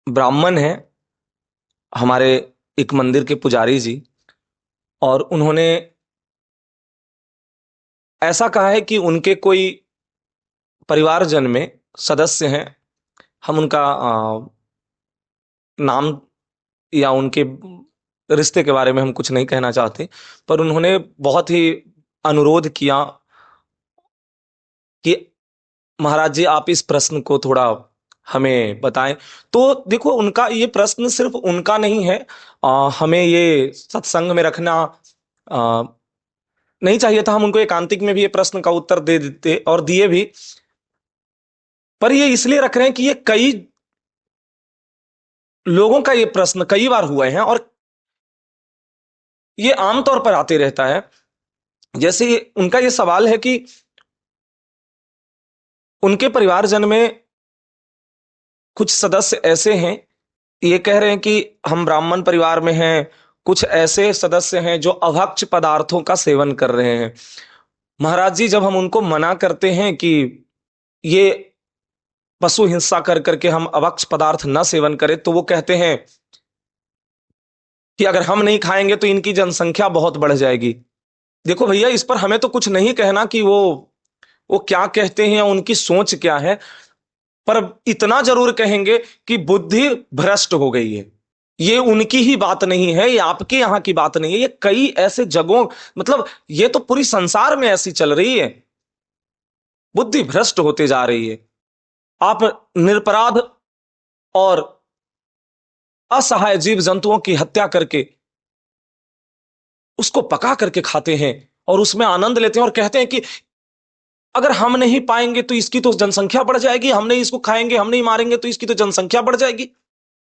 ब्राह्मण हैं हमारे, एक मंदिर के पुजारी जी। और उन्होंने ऐसा कहा है कि उनके कोई परिवारजन में सदस्य हैं। हम उनका नाम या उनके रिश्ते के बारे में हम कुछ नहीं कहना चाहते, पर उन्होंने बहुत ही अनुरोध किया कि महाराज जी आप इस प्रश्न को थोड़ा हमें बताएं। तो देखो, उनका ये प्रश्न सिर्फ उनका नहीं है। हमें ये सत्संग में रखना आ, नहीं चाहिए था। हम उनको एकांतिक में भी ये प्रश्न का उत्तर दे देते और दिए भी, पर ये इसलिए रख रहे हैं कि ये कई लोगों का ये प्रश्न कई बार हुए हैं और ये आमतौर पर आते रहता है। जैसे उनका ये सवाल है कि उनके परिवारजन में कुछ सदस्य ऐसे हैं, ये कह रहे हैं कि हम ब्राह्मण परिवार में हैं, कुछ ऐसे सदस्य हैं जो अभक्ष पदार्थों का सेवन कर रहे हैं। महाराज जी, जब हम उनको मना करते हैं कि ये पशु हिंसा कर करके हम अभक्ष पदार्थ न सेवन करें, तो वो कहते हैं कि अगर हम नहीं खाएंगे तो इनकी जनसंख्या बहुत बढ़ जाएगी। देखो भैया, इस पर हमें तो कुछ नहीं कहना कि वो क्या कहते हैं या उनकी सोच क्या है, पर इतना जरूर कहेंगे कि बुद्धि भ्रष्ट हो गई है। ये उनकी ही बात नहीं है, ये आपके यहां की बात नहीं है, ये कई ऐसे जगहों, मतलब ये तो पूरी संसार में ऐसी चल रही है। बुद्धि भ्रष्ट होते जा रही है। आप निरपराध और असहाय जीव जंतुओं की हत्या करके उसको पका करके खाते हैं और उसमें आनंद लेते हैं और कहते हैं कि अगर हम नहीं पाएंगे तो इसकी तो जनसंख्या बढ़ जाएगी, हम नहीं इसको खाएंगे, हम नहीं मारेंगे तो इसकी तो जनसंख्या बढ़ जाएगी।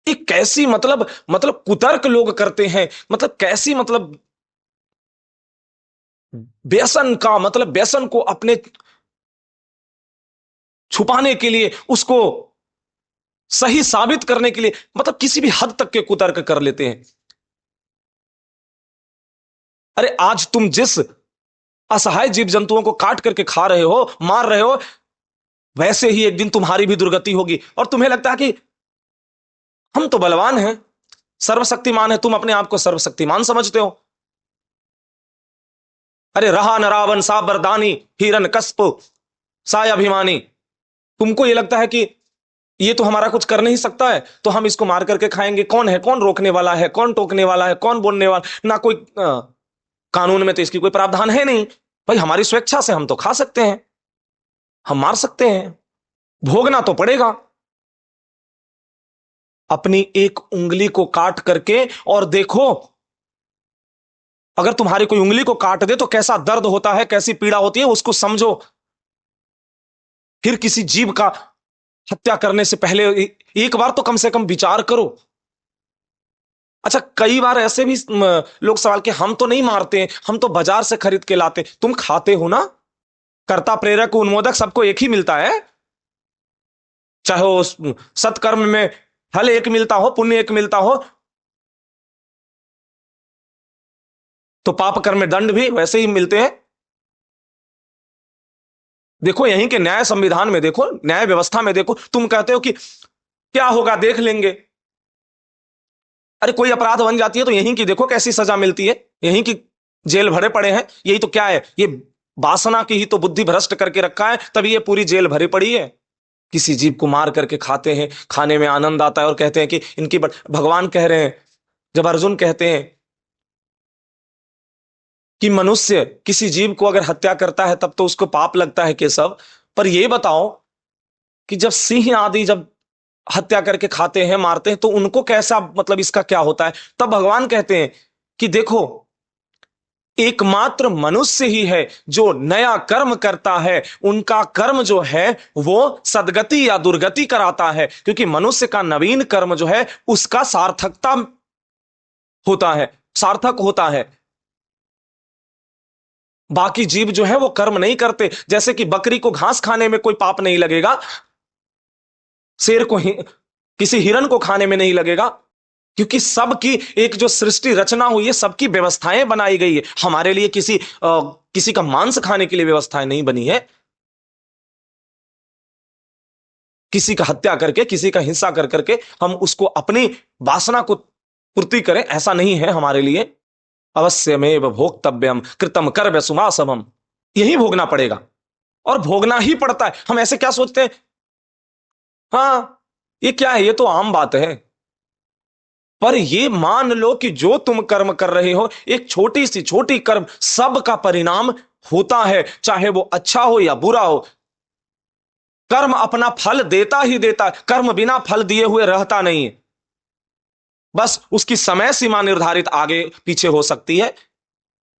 ये कैसी मतलब कुतर्क लोग करते हैं। मतलब कैसी, मतलब व्यसन का, मतलब व्यसन को अपने छुपाने के लिए, उसको सही साबित करने के लिए, मतलब किसी भी हद तक के कुतर्क कर लेते हैं। अरे आज तुम जिस असहाय जीव जंतुओं को काट करके खा रहे हो, मार रहे हो, वैसे ही एक दिन तुम्हारी भी दुर्गति होगी। और तुम्हें लगता है कि हम तो बलवान हैं, सर्वशक्तिमान है, तुम अपने आप को सर्वशक्तिमान समझते हो। अरे रहा न रावण सा बरदानी, हिरन कस्प साय अभिमानी। तुमको ये लगता है कि ये तो हमारा कुछ कर नहीं सकता है, तो हम इसको मार करके खाएंगे। कौन है, कौन रोकने वाला है, कौन टोकने वाला है, कौन बोलने वाला, ना कोई कानून में तो इसकी कोई प्रावधान है नहीं। भाई हमारी स्वेच्छा से हम तो खा सकते हैं, हम मार सकते हैं, भोगना तो पड़ेगा। अपनी एक उंगली को काट करके और देखो, अगर तुम्हारी कोई उंगली को काट दे तो कैसा दर्द होता है, कैसी पीड़ा होती है, उसको समझो। फिर किसी जीव का हत्या करने से पहले एक बार तो कम से कम विचार करो। अच्छा, कई बार ऐसे भी लोग सवाल कि हम तो नहीं मारते हैं, हम तो बाजार से खरीद के लाते। तुम खाते हो ना। कर्ता प्रेरक उन्मोदक सबको एक ही मिलता है। चाहे वो सत्कर्म में फल एक मिलता हो, पुण्य एक मिलता हो, तो पाप कर्म में दंड भी वैसे ही मिलते हैं। देखो यहीं के न्याय संविधान में देखो, न्याय व्यवस्था में देखो। तुम कहते हो कि क्या होगा देख लेंगे। अरे कोई अपराध बन जाती है तो यहीं की देखो कैसी सजा मिलती है, यहीं की जेल भरे पड़े हैं। यही तो क्या है, ये वासना की ही तो बुद्धि भ्रष्ट करके रखा है, तभी ये पूरी जेल भरी पड़ी है। किसी जीव को मार करके खाते हैं, खाने में आनंद आता है और कहते हैं कि इनकी भगवान कह रहे हैं, जब अर्जुन कहते हैं कि मनुष्य किसी जीव को अगर हत्या करता है तब तो उसको पाप लगता है केशव, पर यह बताओ कि जब सिंह आदि जब हत्या करके खाते हैं, मारते हैं, तो उनको कैसा, मतलब इसका क्या होता है। तब भगवान कहते हैं कि देखो, एकमात्र मनुष्य ही है जो नया कर्म करता है, उनका कर्म जो है वो सदगति या दुर्गति कराता है, क्योंकि मनुष्य का नवीन कर्म जो है उसका सार्थकता होता है, सार्थक होता है। बाकी जीव जो है वो कर्म नहीं करते। जैसे कि बकरी को घास खाने में कोई पाप नहीं लगेगा, शेर को किसी हिरन को खाने में नहीं लगेगा, क्योंकि सबकी एक जो सृष्टि रचना हुई है, सबकी व्यवस्थाएं बनाई गई है। हमारे लिए किसी का मांस खाने के लिए व्यवस्थाएं नहीं बनी है। किसी का हत्या करके, किसी का हिंसा कर करके हम उसको अपनी वासना को पूर्ति करें, ऐसा नहीं है हमारे लिए। अवश्यमेव भोक्तव्यम कृतम कर्म सुमासवम, यही भोगना पड़ेगा और भोगना ही पड़ता है। हम ऐसे क्या सोचते हैं, हाँ ये क्या है, ये तो आम बात है। पर ये मान लो कि जो तुम कर्म कर रहे हो, एक छोटी सी छोटी कर्म सब का परिणाम होता है, चाहे वो अच्छा हो या बुरा हो। कर्म अपना फल देता ही देता है, कर्म बिना फल दिए हुए रहता नहीं है। बस उसकी समय सीमा निर्धारित आगे पीछे हो सकती है,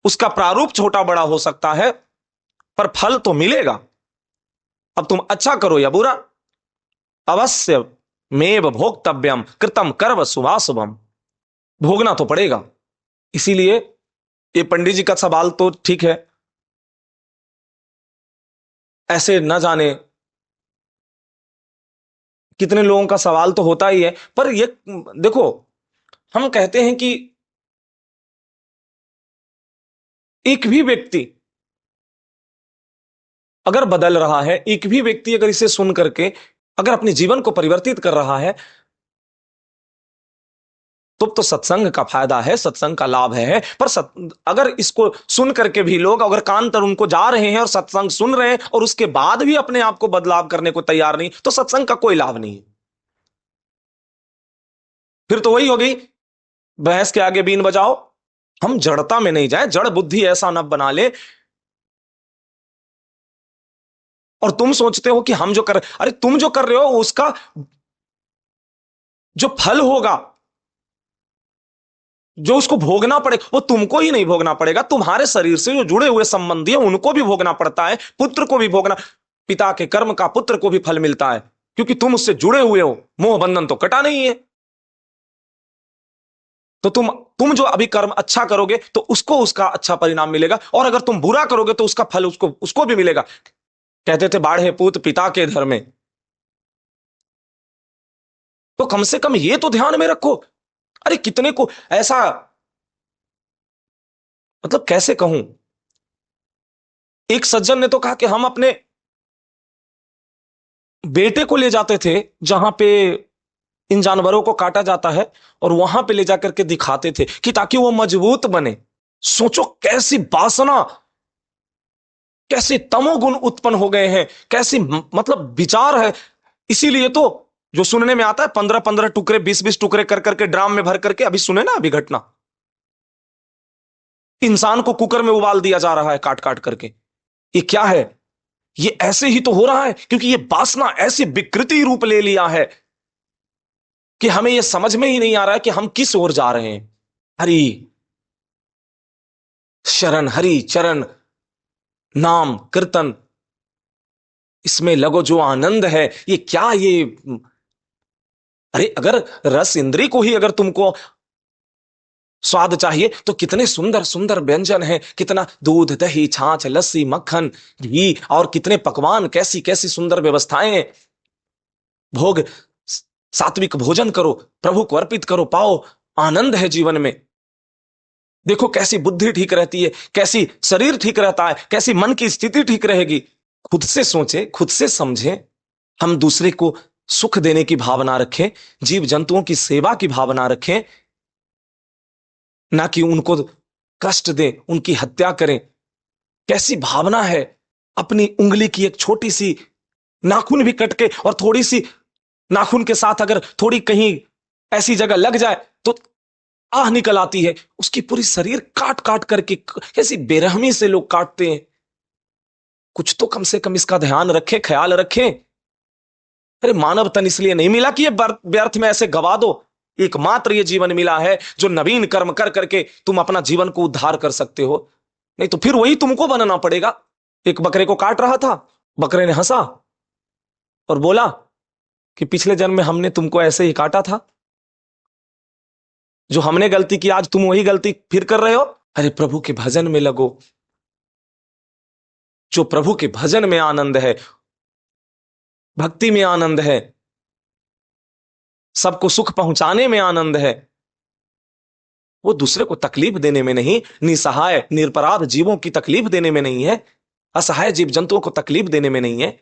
उसका प्रारूप छोटा बड़ा हो सकता है, पर फल तो मिलेगा। अब तुम अच्छा करो या बुरा, अवश्य मेव भोक्तव्यम कृतम कर्म शुभाशुभम, भोगना तो पड़ेगा। इसीलिए ये पंडित जी का सवाल तो ठीक है, ऐसे न जाने कितने लोगों का सवाल तो होता ही है। पर ये देखो, हम कहते हैं कि एक भी व्यक्ति अगर बदल रहा है, एक भी व्यक्ति अगर इसे सुन करके अगर अपने जीवन को परिवर्तित कर रहा है, तो सत्संग का फायदा है, सत्संग का लाभ है। पर अगर इसको सुन करके भी लोग अगर कान तर उनको जा रहे हैं और सत्संग सुन रहे हैं और उसके बाद भी अपने आप को बदलाव करने को तैयार नहीं, तो सत्संग का कोई लाभ नहीं है। फिर तो वही हो गई, भैंस के आगे बीन बजाओ। हम जड़ता में नहीं जाए, जड़ बुद्धि ऐसा न बना ले और तुम सोचते हो कि हम जो कर, अरे तुम जो कर रहे हो उसका जो फल होगा, जो उसको भोगना पड़ेगा, वो तुमको ही नहीं भोगना पड़ेगा, तुम्हारे शरीर से जो जुड़े हुए संबंधी है उनको भी भोगना पड़ता है, पुत्र को भी भोगना। पिता के कर्म का पुत्र को भी फल मिलता है, क्योंकि तुम उससे जुड़े हुए हो, मोह बंधन तो कटा नहीं है। तो तुम जो अभी कर्म अच्छा करोगे तो उसको उसका अच्छा परिणाम मिलेगा, और अगर तुम बुरा करोगे तो उसका फल उसको उसको भी मिलेगा। कहते थे बाढ़े पूत पिता के घर में, तो कम से कम ये तो ध्यान में रखो। अरे कितने को ऐसा, मतलब कैसे कहूं, एक सज्जन ने तो कहा कि हम अपने बेटे को ले जाते थे जहां पे इन जानवरों को काटा जाता है, और वहां पे ले जाकर के दिखाते थे कि ताकि वो मजबूत बने। सोचो कैसी वासना, कैसे तमोगुण उत्पन्न हो गए हैं, कैसी मतलब विचार है। इसीलिए तो जो सुनने में आता है 15-15 टुकड़े 20-20 टुकड़े कर करके ड्राम में भर करके, अभी सुने ना अभी घटना, इंसान को कुकर में उबाल दिया जा रहा है काट काट करके। ये क्या है, ये ऐसे ही तो हो रहा है क्योंकि ये वासना ऐसी विकृति रूप ले लिया है कि हमें यह समझ में ही नहीं आ रहा है कि हम किस ओर जा रहे हैं। हरि शरण, हरि चरण, नाम कीर्तन, इसमें लगो जो आनंद है, ये क्या ये, अरे अगर रस इंद्री को ही अगर तुमको स्वाद चाहिए तो कितने सुंदर सुंदर व्यंजन हैं, कितना दूध दही छाछ लस्सी मक्खन घी और कितने पकवान, कैसी कैसी सुंदर व्यवस्थाएं। भोग, सात्विक भोजन करो, प्रभु को अर्पित करो, पाओ आनंद है जीवन में। देखो कैसी बुद्धि ठीक रहती है, कैसी शरीर ठीक रहता है, कैसी मन की स्थिति ठीक रहेगी। खुद से सोचें, खुद से समझें, हम दूसरे को सुख देने की भावना रखें, जीव जंतुओं की सेवा की भावना रखें, ना कि उनको कष्ट दें, उनकी हत्या करें। कैसी भावना है, अपनी उंगली की एक छोटी सी नाखून भी कट के और थोड़ी सी नाखून के साथ अगर थोड़ी कहीं ऐसी जगह लग जाए तो आह निकल आती है, उसकी पूरी शरीर काट काट करके कैसी बेरहमी से लोग काटते हैं। कुछ तो कम से कम इसका ध्यान रखें, ख्याल रखें। अरे मानव तन इसलिए नहीं मिला कि ये व्यर्थ में ऐसे गवा दो, एकमात्र ये जीवन मिला है जो नवीन कर्म कर करके तुम अपना जीवन को उद्धार कर सकते हो, नहीं तो फिर वही तुमको बनना पड़ेगा। एक बकरे को काट रहा था, बकरे ने हंसा और बोला कि पिछले जन्म में हमने तुमको ऐसे ही काटा था, जो हमने गलती की आज तुम वही गलती फिर कर रहे हो। अरे प्रभु के भजन में लगो, जो प्रभु के भजन में आनंद है, भक्ति में आनंद है, सबको सुख पहुंचाने में आनंद है, वो दूसरे को तकलीफ देने में नहीं, निसहाय निरपराध जीवों की तकलीफ देने में नहीं है, असहाय जीव जंतुओं को तकलीफ देने में नहीं है।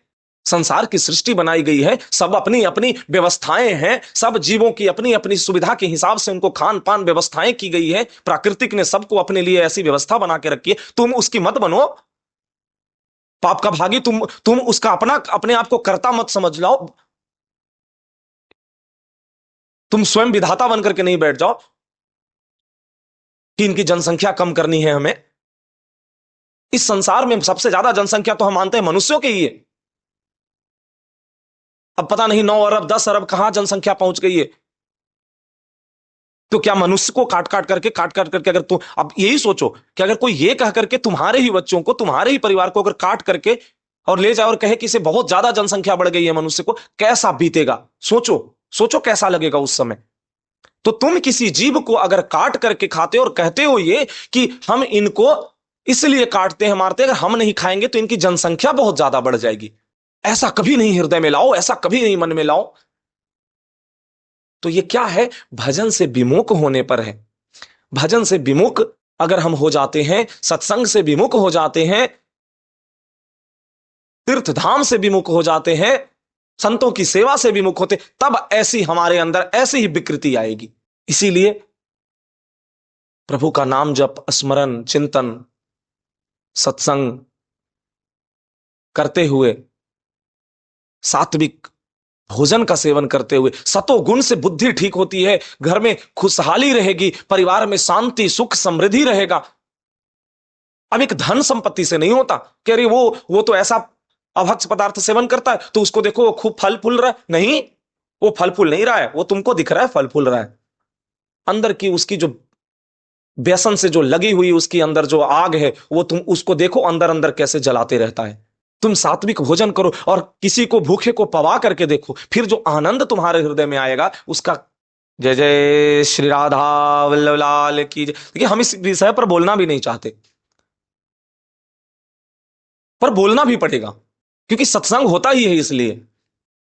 संसार की सृष्टि बनाई गई है, सब अपनी अपनी व्यवस्थाएं हैं, सब जीवों की अपनी अपनी सुविधा के हिसाब से उनको खान पान व्यवस्थाएं की गई है। प्राकृतिक ने सबको अपने लिए ऐसी व्यवस्था बना के रखी है, तुम उसकी मत बनो पाप का भागी। तुम उसका अपना अपने आप को कर्ता मत समझ लो। तुम स्वयं विधाता बनकर के नहीं बैठ जाओ कि इनकी जनसंख्या कम करनी है हमें। इस संसार में सबसे ज्यादा जनसंख्या तो हम मानते हैं मनुष्यों की ही है। अब पता नहीं 9 अरब 10 अरब कहां जनसंख्या पहुंच गई है। तो क्या मनुष्य को काट काट करके अगर तुम अब यही सोचो कि अगर कोई ये कह करके तुम्हारे ही बच्चों को, तुम्हारे ही परिवार को अगर काट करके और ले जाए और कहे कि इसे बहुत ज्यादा जनसंख्या बढ़ गई है मनुष्य को, कैसा बीतेगा? सोचो, सोचो कैसा लगेगा उस समय। तो तुम किसी जीव को अगर काट करके खाते हो और कहते हो ये कि हम इनको इसलिए काटते हैं मारते हैं, अगर हम नहीं खाएंगे तो इनकी जनसंख्या बहुत ज्यादा बढ़ जाएगी, ऐसा कभी नहीं हृदय में लाओ, ऐसा कभी नहीं मन में लाओ। तो ये क्या है? भजन से विमुख होने पर है। भजन से विमुख अगर हम हो जाते हैं, सत्संग से विमुख हो जाते हैं, तीर्थ धाम से विमुख हो जाते हैं, संतों की सेवा से विमुख होते, तब ऐसी हमारे अंदर ऐसी ही विकृति आएगी। इसीलिए प्रभु का नाम जप, स्मरण, चिंतन, सत्संग करते हुए, सात्विक भोजन का सेवन करते हुए, सतोगुण से बुद्धि ठीक होती है, घर में खुशहाली रहेगी, परिवार में शांति सुख समृद्धि रहेगा। अब एक धन संपत्ति से नहीं होता कि अरे वो तो ऐसा अभक्ष पदार्थ सेवन करता है तो उसको देखो वो खूब फल फूल रहा है। नहीं, वो फल फूल नहीं रहा है, वो तुमको दिख रहा है फल फूल रहा है। अंदर की उसकी जो व्यसन से जो लगी हुई उसकी अंदर जो आग है, वो तुम उसको देखो अंदर अंदर कैसे जलाते रहता है। तुम सात्विक भोजन करो और किसी को भूखे को पवा करके देखो, फिर जो आनंद तुम्हारे हृदय में आएगा उसका। जय जय श्री राधा वल्लभ लाल की जय। देखिए, हम इस विषय पर बोलना भी नहीं चाहते, पर बोलना भी पड़ेगा क्योंकि सत्संग होता ही है इसलिए।